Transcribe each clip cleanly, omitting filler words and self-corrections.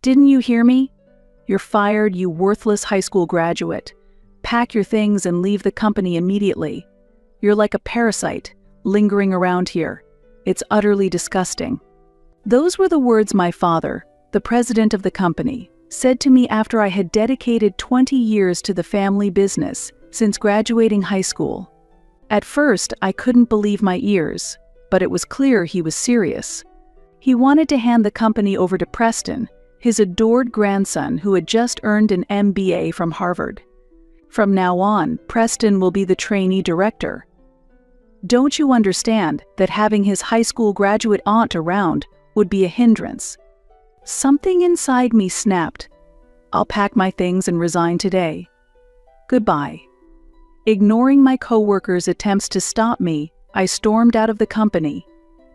Didn't you hear me? You're fired, you worthless high school graduate. Pack your things and leave the company immediately. You're like a parasite, lingering around here. It's utterly disgusting." Those were the words my father, the president of the company, said to me after I had dedicated 20 years to the family business since graduating high school. At first, I couldn't believe my ears, but it was clear he was serious. He wanted to hand the company over to Preston, his adored grandson who had just earned an MBA from Harvard. From now on, Preston will be the trainee director. Don't you understand that having his high school graduate aunt around would be a hindrance? Something inside me snapped. I'll pack my things and resign today. Goodbye. Ignoring my coworkers' attempts to stop me, I stormed out of the company.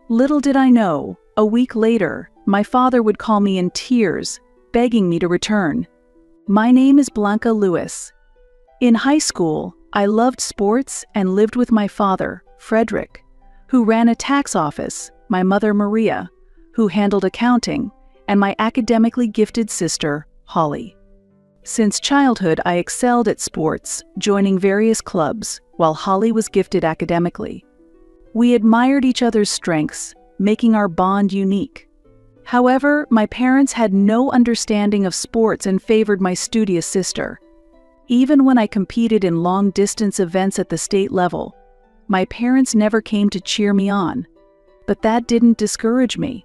Little did I know, a week later, my father would call me in tears, begging me to return. My name is Blanca Lewis. In high school, I loved sports and lived with my father, Frederick, who ran a tax office, my mother, Maria, who handled accounting, and my academically gifted sister, Holly. Since childhood, I excelled at sports, joining various clubs, while Holly was gifted academically. We admired each other's strengths, making our bond unique. However, my parents had no understanding of sports and favored my studious sister. Even when I competed in long-distance events at the state level, my parents never came to cheer me on. But that didn't discourage me.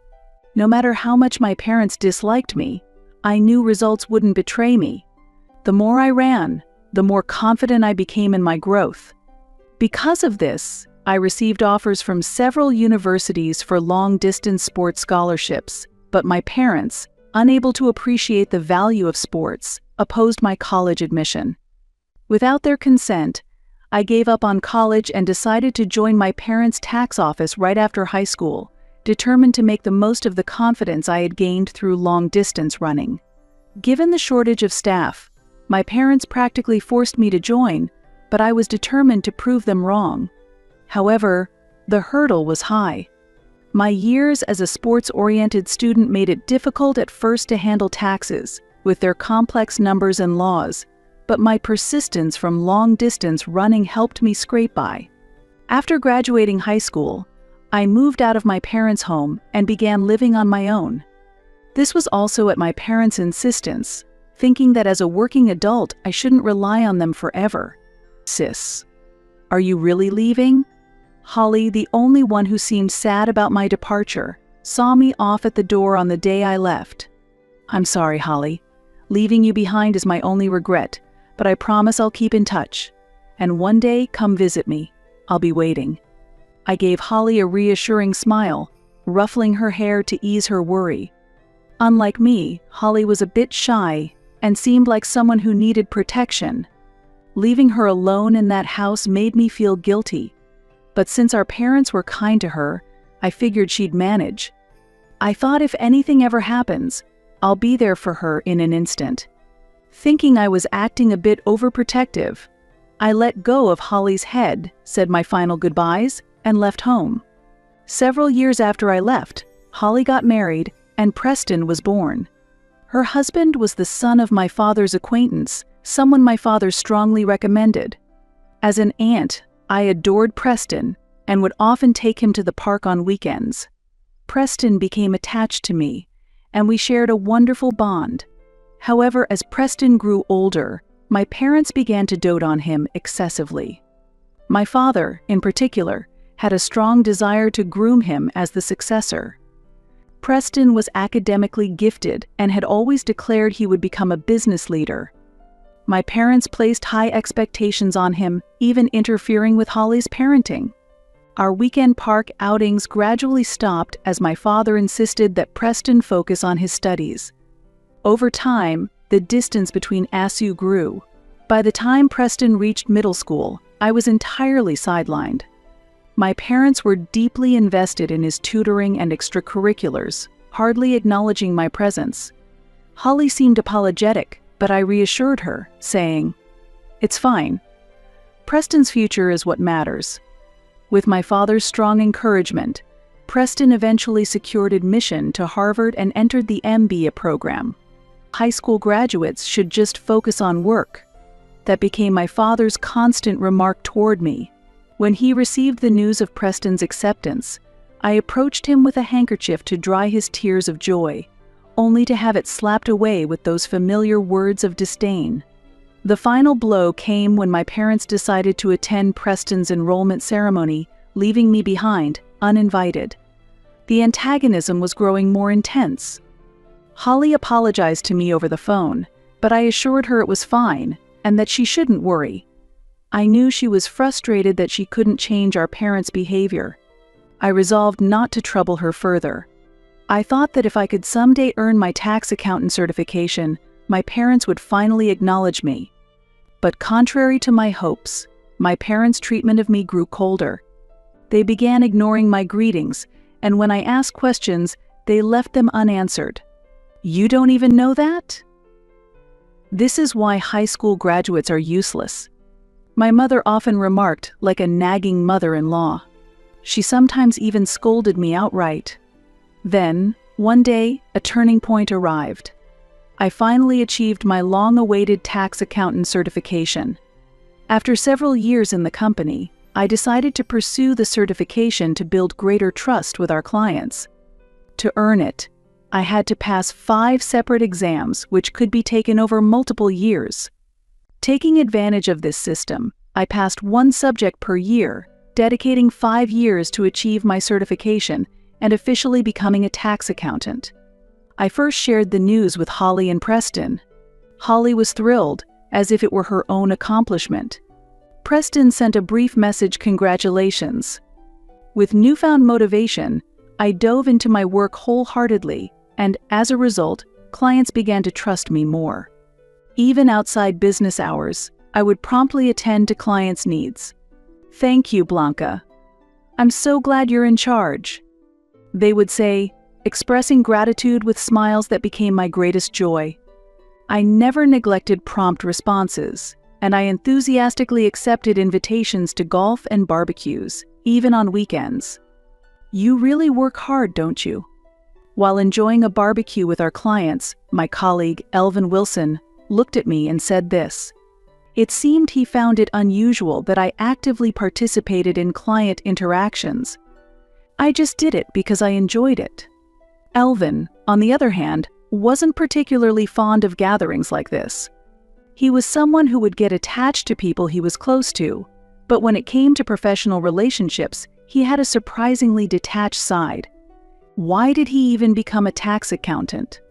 No matter how much my parents disliked me, I knew results wouldn't betray me. The more I ran, the more confident I became in my growth. Because of this, I received offers from several universities for long-distance sports scholarships, but my parents, unable to appreciate the value of sports, opposed my college admission. Without their consent, I gave up on college and decided to join my parents' tax office right after high school, determined to make the most of the confidence I had gained through long-distance running. Given the shortage of staff, my parents practically forced me to join, but I was determined to prove them wrong. However, the hurdle was high. My years as a sports-oriented student made it difficult at first to handle taxes, with their complex numbers and laws, but my persistence from long-distance running helped me scrape by. After graduating high school, I moved out of my parents' home and began living on my own. This was also at my parents' insistence, thinking that as a working adult I shouldn't rely on them forever. "Sis, are you really leaving?" Holly, the only one who seemed sad about my departure, saw me off at the door on the day I left. "I'm sorry, Holly. Leaving you behind is my only regret, but I promise I'll keep in touch. And one day, come visit me. I'll be waiting." I gave Holly a reassuring smile, ruffling her hair to ease her worry. Unlike me, Holly was a bit shy and seemed like someone who needed protection. Leaving her alone in that house made me feel guilty. But since our parents were kind to her, I figured she'd manage. I thought if anything ever happens, I'll be there for her in an instant. Thinking I was acting a bit overprotective, I let go of Holly's head, said my final goodbyes, and left home. Several years after I left, Holly got married and Preston was born. Her husband was the son of my father's acquaintance, someone my father strongly recommended. As an aunt, I adored Preston and would often take him to the park on weekends. Preston became attached to me, and we shared a wonderful bond. However, as Preston grew older, my parents began to dote on him excessively. My father, in particular, had a strong desire to groom him as the successor. Preston was academically gifted and had always declared he would become a business leader. My parents placed high expectations on him, even interfering with Holly's parenting. Our weekend park outings gradually stopped as my father insisted that Preston focus on his studies. Over time, the distance between us grew. By the time Preston reached middle school, I was entirely sidelined. My parents were deeply invested in his tutoring and extracurriculars, hardly acknowledging my presence. Holly seemed apologetic, but I reassured her, saying, "It's fine. Preston's future is what matters." With my father's strong encouragement, Preston eventually secured admission to Harvard and entered the MBA program. High school graduates should just focus on work. That became my father's constant remark toward me. When he received the news of Preston's acceptance, I approached him with a handkerchief to dry his tears of joy, only to have it slapped away with those familiar words of disdain. The final blow came when my parents decided to attend Preston's enrollment ceremony, leaving me behind, uninvited. The antagonism was growing more intense. Holly apologized to me over the phone, but I assured her it was fine and that she shouldn't worry. I knew she was frustrated that she couldn't change our parents' behavior. I resolved not to trouble her further. I thought that if I could someday earn my tax accountant certification, my parents would finally acknowledge me. But contrary to my hopes, my parents' treatment of me grew colder. They began ignoring my greetings, and when I asked questions, they left them unanswered. "You don't even know that?" This is why high school graduates are useless. My mother often remarked, like a nagging mother-in-law. She sometimes even scolded me outright. Then, one day, a turning point arrived. I finally achieved my long-awaited tax accountant certification. After several years in the company, I decided to pursue the certification to build greater trust with our clients. To earn it, I had to pass 5 separate exams which could be taken over multiple years. Taking advantage of this system, I passed 1 subject per year, dedicating 5 years to achieve my certification and officially becoming a tax accountant. I first shared the news with Holly and Preston. Holly was thrilled, as if it were her own accomplishment. Preston sent a brief message congratulations. With newfound motivation, I dove into my work wholeheartedly, and as a result, clients began to trust me more. Even outside business hours, I would promptly attend to clients' needs. "Thank you, Blanca. I'm so glad you're in charge," they would say, expressing gratitude with smiles that became my greatest joy. I never neglected prompt responses, and I enthusiastically accepted invitations to golf and barbecues, even on weekends. "You really work hard, don't you?" While enjoying a barbecue with our clients, my colleague, Elvin Wilson, looked at me and said this. It seemed he found it unusual that I actively participated in client interactions. I just did it because I enjoyed it. Elvin, on the other hand, wasn't particularly fond of gatherings like this. He was someone who would get attached to people he was close to, but when it came to professional relationships, he had a surprisingly detached side. Why did he even become a tax accountant?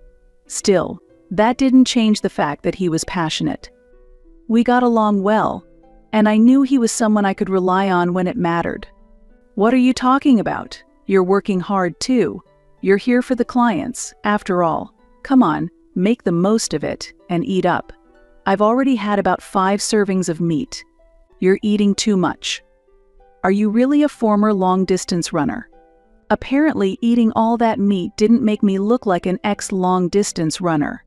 Still, that didn't change the fact that he was passionate. We got along well, and I knew he was someone I could rely on when it mattered. "What are you talking about? You're working hard too. You're here for the clients, after all. Come on, make the most of it and eat up. I've already had about 5 servings of meat. You're eating too much." Are you really a former long-distance runner? Apparently, eating all that meat didn't make me look like an ex-long-distance runner.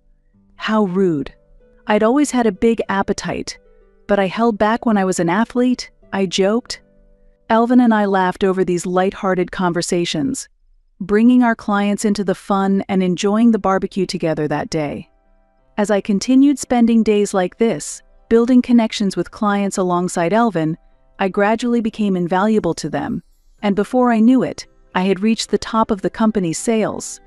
How rude. I'd always had a big appetite, but I held back when I was an athlete, I joked. Elvin and I laughed over these light-hearted conversations, bringing our clients into the fun and enjoying the barbecue together that day. As I continued spending days like this, building connections with clients alongside Elvin, I gradually became invaluable to them, and before I knew it, I had reached the top of the company's sales.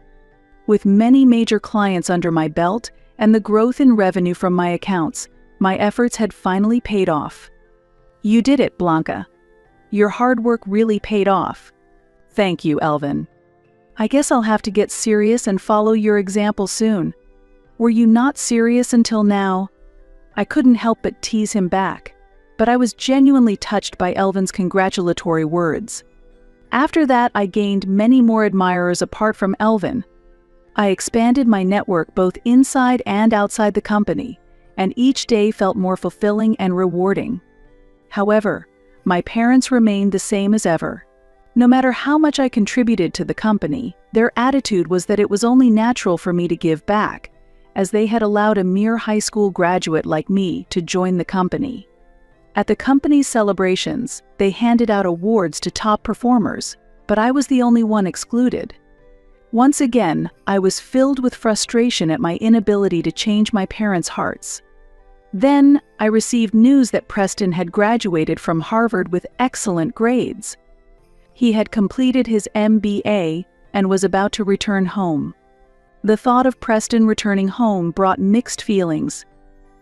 With many major clients under my belt and the growth in revenue from my accounts, my efforts had finally paid off. "You did it, Blanca. Your hard work really paid off." "Thank you, Elvin. I guess I'll have to get serious and follow your example soon." "Were you not serious until now?" I couldn't help but tease him back, but I was genuinely touched by Elvin's congratulatory words. After that, I gained many more admirers apart from Elvin. I expanded my network both inside and outside the company, and each day felt more fulfilling and rewarding. However, my parents remained the same as ever. No matter how much I contributed to the company, their attitude was that it was only natural for me to give back, as they had allowed a mere high school graduate like me to join the company. At the company's celebrations, they handed out awards to top performers, but I was the only one excluded. Once again, I was filled with frustration at my inability to change my parents' hearts. Then, I received news that Preston had graduated from Harvard with excellent grades. He had completed his MBA and was about to return home. The thought of Preston returning home brought mixed feelings.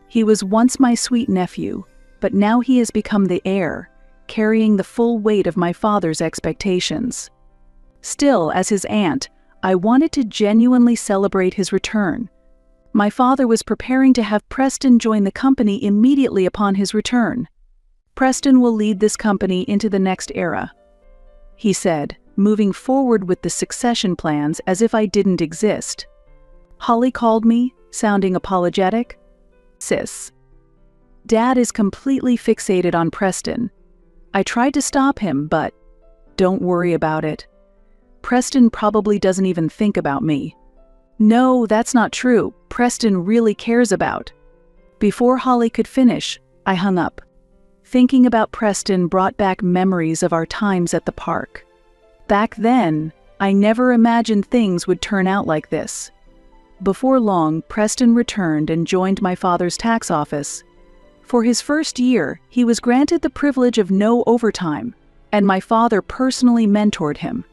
He was once my sweet nephew, but now he has become the heir, carrying the full weight of my father's expectations. Still, as his aunt, I wanted to genuinely celebrate his return. My father was preparing to have Preston join the company immediately upon his return. "Preston will lead this company into the next era," he said, moving forward with the succession plans as if I didn't exist. Holly called me, sounding apologetic. "Sis, Dad is completely fixated on Preston. I tried to stop him, but don't worry about it. Preston probably doesn't even think about me." "No, that's not true. Preston really cares about." Before Holly could finish, I hung up. Thinking about Preston brought back memories of our times at the park. Back then, I never imagined things would turn out like this. Before long, Preston returned and joined my father's tax office. For his first year, he was granted the privilege of no overtime, and my father personally mentored him.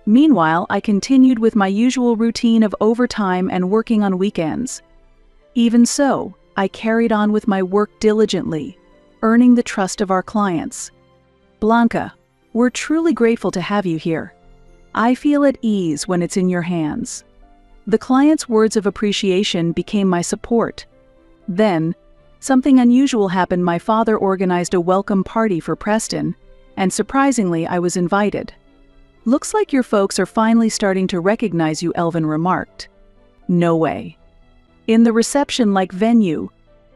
Meanwhile, I continued with my usual routine of overtime and working on weekends. Even so, I carried on with my work diligently, earning the trust of our clients. "Blanca, we're truly grateful to have you here. I feel at ease when it's in your hands." The clients' words of appreciation became my support. Then, something unusual happened. My father organized a welcome party for Preston, and surprisingly, I was invited. "Looks like your folks are finally starting to recognize you," Elvin remarked. No way. In the reception-like venue,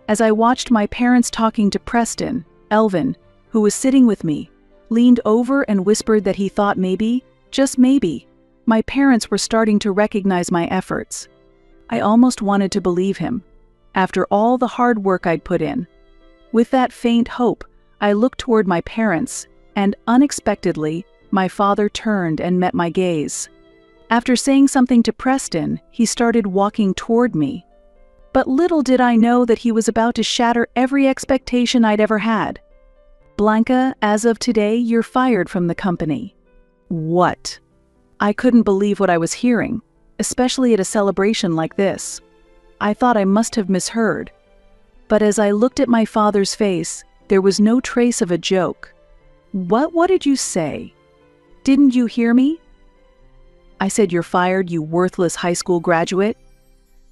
as I watched my parents talking to Preston, Elvin, who was sitting with me, leaned over and whispered that he thought maybe, just maybe, my parents were starting to recognize my efforts. I almost wanted to believe him, after all the hard work I'd put in. With that faint hope, I looked toward my parents, and unexpectedly, my father turned and met my gaze. After saying something to Preston, he started walking toward me. But little did I know that he was about to shatter every expectation I'd ever had. "Blanca, as of today, you're fired from the company." What? I couldn't believe what I was hearing, especially at a celebration like this. I thought I must have misheard. But as I looked at my father's face, there was no trace of a joke. What did you say? Didn't you hear me?" "I said you're fired, you worthless high school graduate.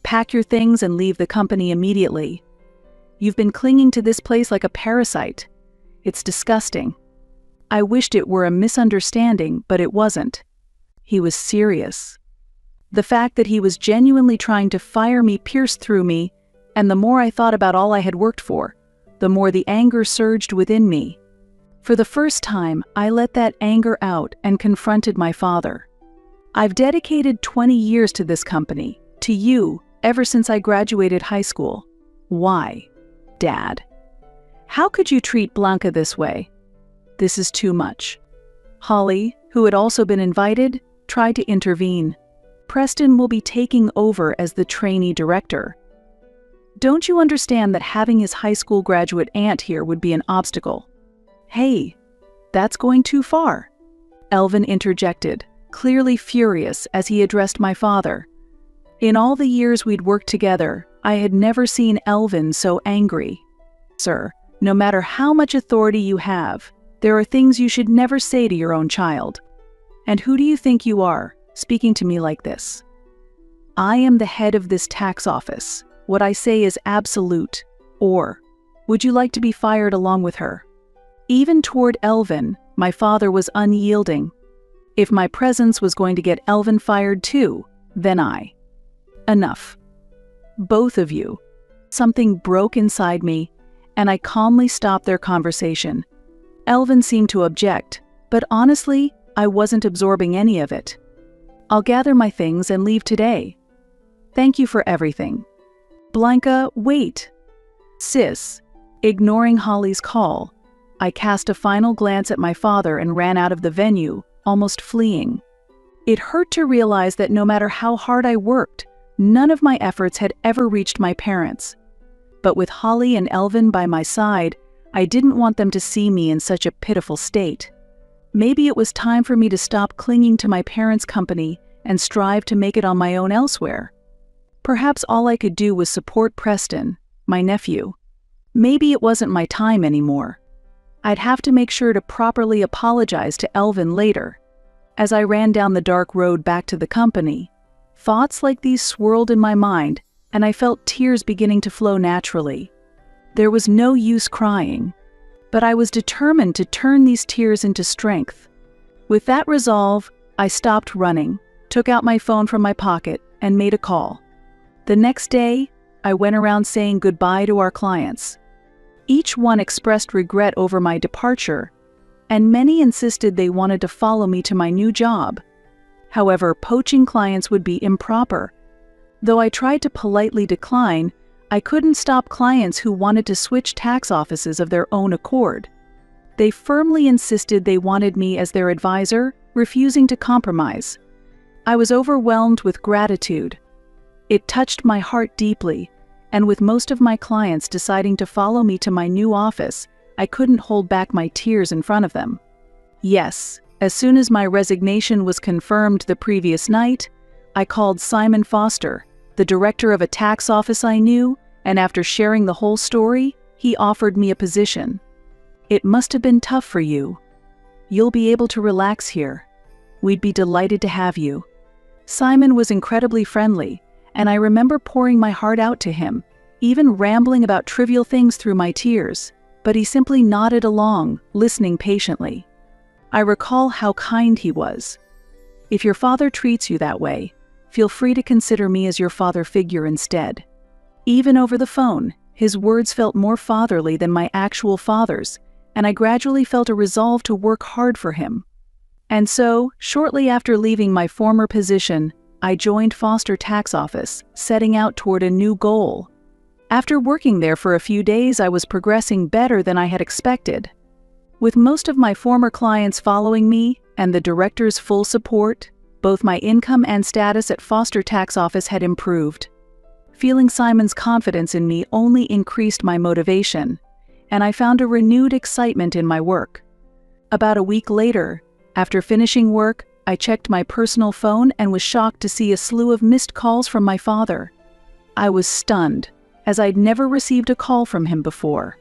Pack your things and leave the company immediately. You've been clinging to this place like a parasite. It's disgusting." I wished it were a misunderstanding, but it wasn't. He was serious. The fact that he was genuinely trying to fire me pierced through me, and the more I thought about all I had worked for, the more the anger surged within me. For the first time, I let that anger out and confronted my father. "I've dedicated 20 years to this company, to you, ever since I graduated high school. Why, Dad? How could you treat Blanca this way? This is too much." Holly, who had also been invited, tried to intervene. "Preston will be taking over as the trainee director. Don't you understand that having his high school graduate aunt here would be an obstacle?" "Hey, that's going too far," Elvin interjected, clearly furious as he addressed my father. In all the years we'd worked together, I had never seen Elvin so angry. "Sir, no matter how much authority you have, there are things you should never say to your own child. And who do you think you are, speaking to me like this? I am the head of this tax office. What I say is absolute. Or, would you like to be fired along with her?" Even toward Elvin, my father was unyielding. If my presence was going to get Elvin fired too, then Enough. Both of you. Something broke inside me, and I calmly stopped their conversation. Elvin seemed to object, but honestly, I wasn't absorbing any of it. "I'll gather my things and leave today. Thank you for everything." "Blanca, wait." "Sis." Ignoring Holly's call, I cast a final glance at my father and ran out of the venue, almost fleeing. It hurt to realize that no matter how hard I worked, none of my efforts had ever reached my parents. But with Holly and Elvin by my side, I didn't want them to see me in such a pitiful state. Maybe it was time for me to stop clinging to my parents' company and strive to make it on my own elsewhere. Perhaps all I could do was support Preston, my nephew. Maybe it wasn't my time anymore. I'd have to make sure to properly apologize to Elvin later. As I ran down the dark road back to the company, thoughts like these swirled in my mind, and I felt tears beginning to flow naturally. There was no use crying, but I was determined to turn these tears into strength. With that resolve, I stopped running, took out my phone from my pocket, and made a call. The next day, I went around saying goodbye to our clients. Each one expressed regret over my departure, and many insisted they wanted to follow me to my new job. However, poaching clients would be improper. Though I tried to politely decline, I couldn't stop clients who wanted to switch tax offices of their own accord. They firmly insisted they wanted me as their advisor, refusing to compromise. I was overwhelmed with gratitude. It touched my heart deeply, and with most of my clients deciding to follow me to my new office, I couldn't hold back my tears in front of them. Yes, as soon as my resignation was confirmed the previous night, I called Simon Foster, the director of a tax office I knew, and after sharing the whole story, he offered me a position. "It must have been tough for you. You'll be able to relax here. We'd be delighted to have you." Simon was incredibly friendly, and I remember pouring my heart out to him, even rambling about trivial things through my tears, but he simply nodded along, listening patiently. I recall how kind he was. "If your father treats you that way, feel free to consider me as your father figure instead." Even over the phone, his words felt more fatherly than my actual father's, and I gradually felt a resolve to work hard for him. And so, shortly after leaving my former position, I joined Foster Tax Office, setting out toward a new goal. After working there for a few days, I was progressing better than I had expected. With most of my former clients following me and the director's full support, both my income and status at Foster Tax Office had improved. Feeling Simon's confidence in me only increased my motivation, and I found a renewed excitement in my work. About a week later, after finishing work, I checked my personal phone and was shocked to see a slew of missed calls from my father. I was stunned, as I'd never received a call from him before.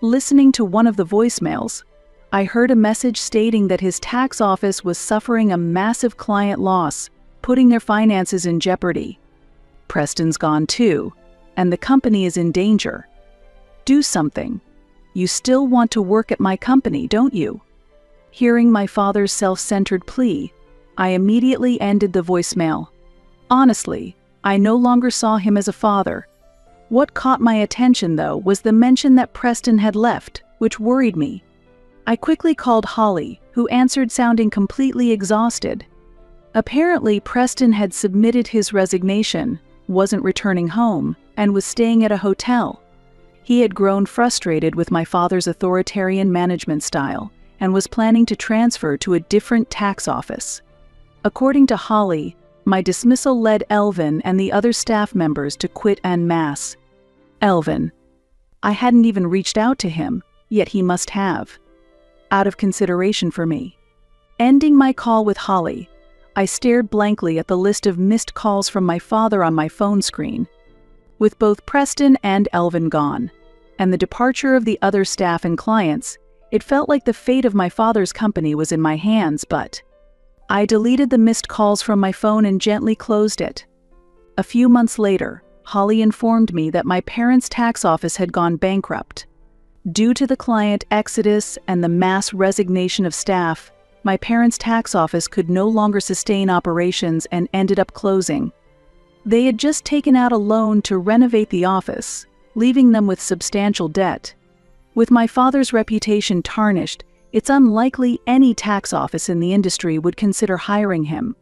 Listening to one of the voicemails, I heard a message stating that his tax office was suffering a massive client loss, putting their finances in jeopardy. "Preston's gone too, and the company is in danger. Do something. You still want to work at my company, don't you?" Hearing my father's self-centered plea, I immediately ended the voicemail. Honestly, I no longer saw him as a father. What caught my attention, though, was the mention that Preston had left, which worried me. I quickly called Holly, who answered sounding completely exhausted. Apparently, Preston had submitted his resignation, wasn't returning home, and was staying at a hotel. He had grown frustrated with my father's authoritarian management style and was planning to transfer to a different tax office. According to Holly, my dismissal led Elvin and the other staff members to quit en masse. Elvin. I hadn't even reached out to him, yet he must have. Out of consideration for me. Ending my call with Holly, I stared blankly at the list of missed calls from my father on my phone screen. With both Preston and Elvin gone, and the departure of the other staff and clients, it felt like the fate of my father's company was in my hands, but I deleted the missed calls from my phone and gently closed it. A few months later, Holly informed me that my parents' tax office had gone bankrupt. Due to the client exodus and the mass resignation of staff, my parents' tax office could no longer sustain operations and ended up closing. They had just taken out a loan to renovate the office, leaving them with substantial debt. With my father's reputation tarnished, it's unlikely any tax office in the industry would consider hiring him.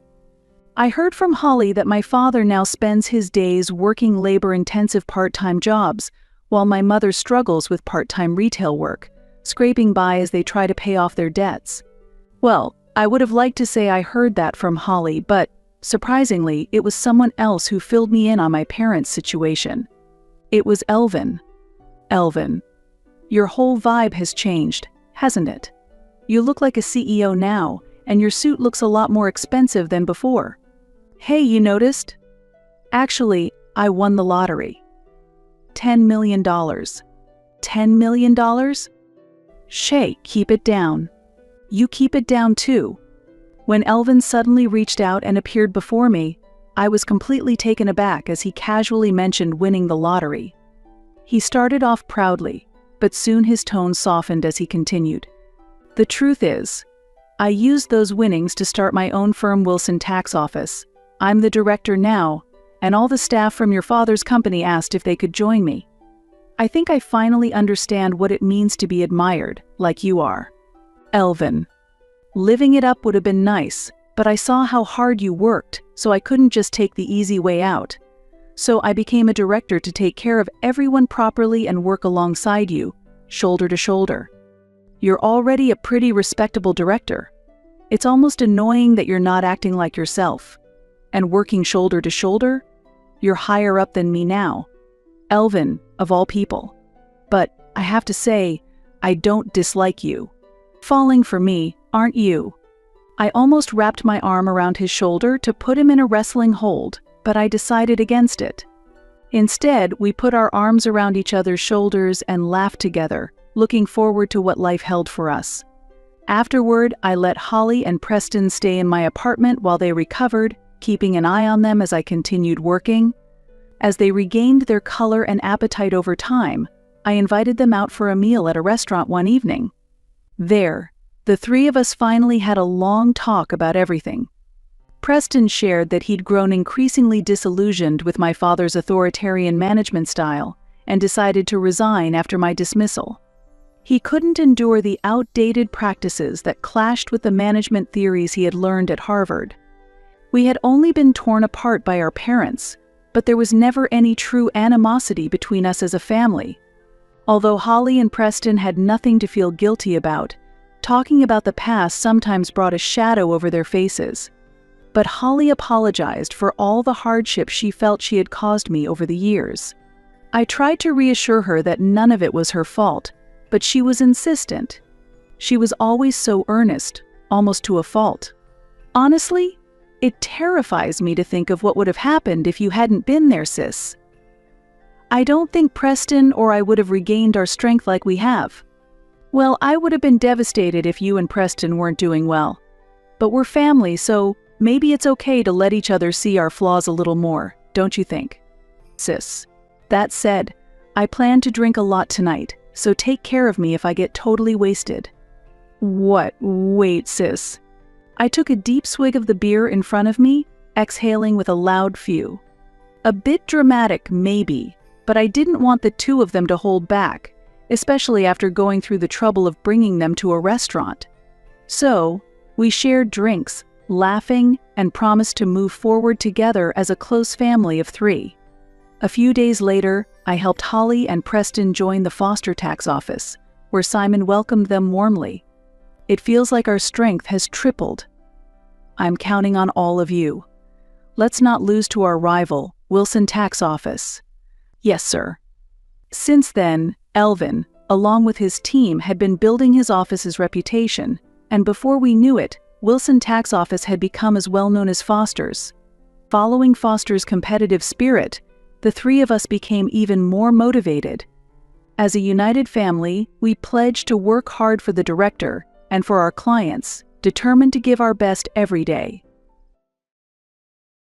I heard from Holly that my father now spends his days working labor-intensive part-time jobs, while my mother struggles with part-time retail work, scraping by as they try to pay off their debts. Well, I would have liked to say I heard that from Holly, but surprisingly, it was someone else who filled me in on my parents' situation. It was Elvin. Elvin, your whole vibe has changed, hasn't it? You look like a CEO now, and your suit looks a lot more expensive than before. Hey, you noticed? Actually, I won the lottery. $10 million. $10 million? Shay, keep it down. You keep it down too. When Elvin suddenly reached out and appeared before me, I was completely taken aback as he casually mentioned winning the lottery. He started off proudly, but soon his tone softened as he continued. The truth is, I used those winnings to start my own firm, Wilson Tax Office. I'm the director now, and all the staff from your father's company asked if they could join me. I think I finally understand what it means to be admired, like you are. Elvin, living it up would have been nice, but I saw how hard you worked, so I couldn't just take the easy way out. So I became a director to take care of everyone properly and work alongside you, shoulder to shoulder. You're already a pretty respectable director. It's almost annoying that you're not acting like yourself. And working shoulder to shoulder? You're higher up than me now. Elvin, of all people. But I have to say, I don't dislike you. Falling for me, aren't you? I almost wrapped my arm around his shoulder to put him in a wrestling hold, but I decided against it. Instead, we put our arms around each other's shoulders and laughed together, looking forward to what life held for us. Afterward, I let Holly and Preston stay in my apartment while they recovered, keeping an eye on them as I continued working. As they regained their color and appetite over time, I invited them out for a meal at a restaurant one evening. There, the three of us finally had a long talk about everything. Preston shared that he'd grown increasingly disillusioned with my father's authoritarian management style and decided to resign after my dismissal. He couldn't endure the outdated practices that clashed with the management theories he had learned at Harvard. We had only been torn apart by our parents, but there was never any true animosity between us as a family. Although Holly and Preston had nothing to feel guilty about, talking about the past sometimes brought a shadow over their faces. But Holly apologized for all the hardship she felt she had caused me over the years. I tried to reassure her that none of it was her fault, but she was insistent. She was always so earnest, almost to a fault. Honestly, it terrifies me to think of what would have happened if you hadn't been there, sis. I don't think Preston or I would have regained our strength like we have. Well, I would have been devastated if you and Preston weren't doing well. But we're family, so maybe it's okay to let each other see our flaws a little more, don't you think? Sis. That said, I plan to drink a lot tonight, so take care of me if I get totally wasted. What? Wait, sis. I took a deep swig of the beer in front of me, exhaling with a loud phew. A bit dramatic, maybe, but I didn't want the two of them to hold back, especially after going through the trouble of bringing them to a restaurant. So, we shared drinks, laughing, and promised to move forward together as a close family of three. A few days later, I helped Holly and Preston join the foster tax office, where Simon welcomed them warmly. It feels like our strength has tripled. I'm counting on all of you. Let's not lose to our rival, Wilson Tax Office. Yes, sir. Since then, Elvin, along with his team, had been building his office's reputation, and before we knew it, Wilson Tax Office had become as well known as Foster's. Following Foster's competitive spirit, the three of us became even more motivated. As a united family, we pledged to work hard for the director and for our clients, determined to give our best every day.